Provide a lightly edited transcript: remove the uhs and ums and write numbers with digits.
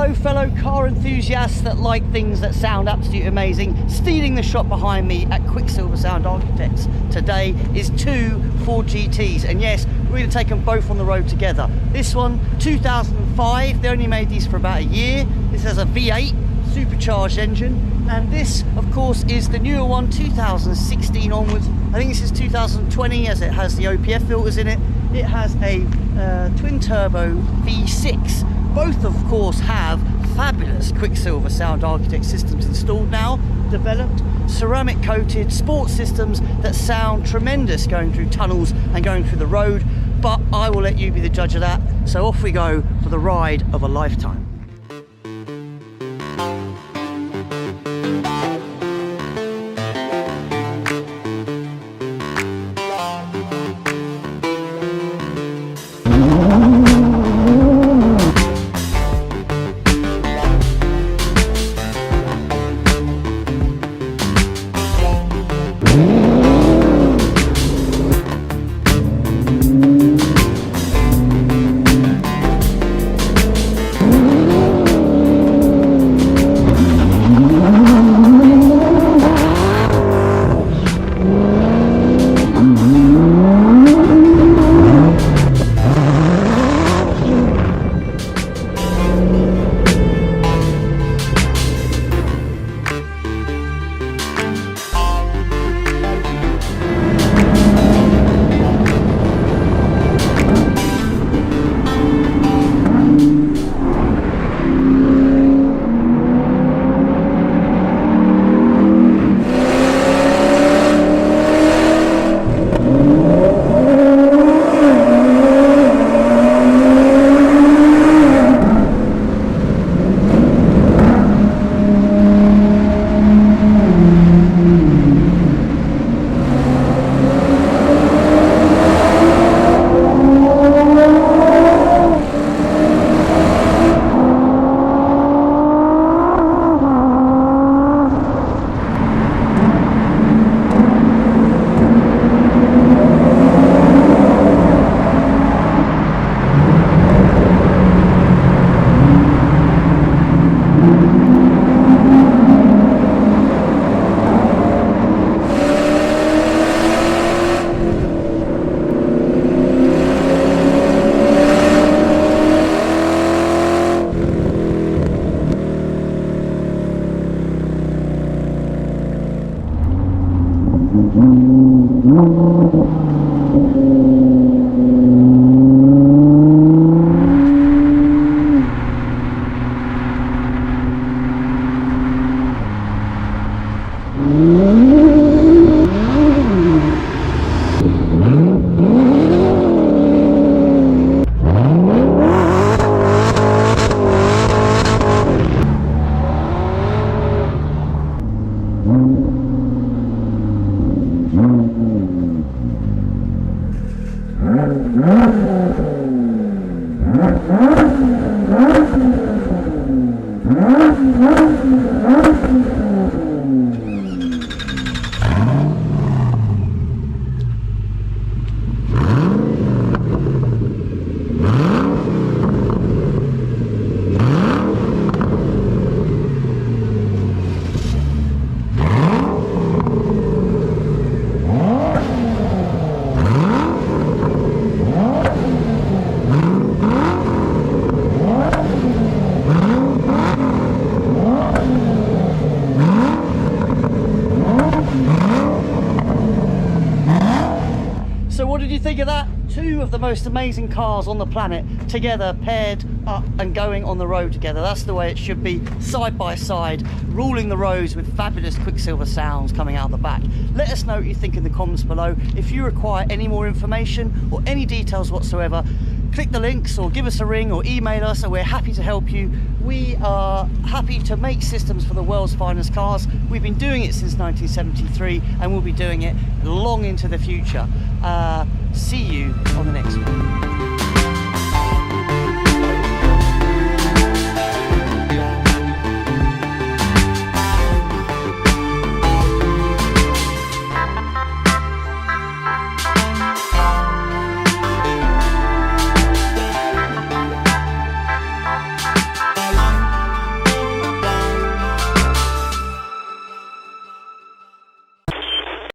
Hello fellow car enthusiasts that like things that sound absolutely amazing. Stealing the shot behind me at Quicksilver Sound Architects today is two Ford GTs, and yes, we're going to take them both on the road together. This one, 2005, they only made these for about a year. This has a V8 Supercharged engine, and this of course is the newer one, 2016 onwards. I think this is 2020 as it has the OPF filters in it. It has a twin turbo V6. Both, of course, have fabulous Quicksilver Sound Architect systems installed now, developed, ceramic coated sports systems that sound tremendous going through tunnels and going through the road, but I will let you be the judge of that. So off we go for the ride of a lifetime. So what did you think of that? Two of the most amazing cars on the planet together, paired up and going on the road together. That's the way it should be, side by side, ruling the roads with fabulous Quicksilver sounds coming out the back. Let us know what you think in the comments below. If you require any more information or any details whatsoever, click the links or give us a ring or email us, and we're happy to help you. We are happy to make systems for the world's finest cars. We've been doing it since 1973 and we'll be doing it long into the future. See you on the next one.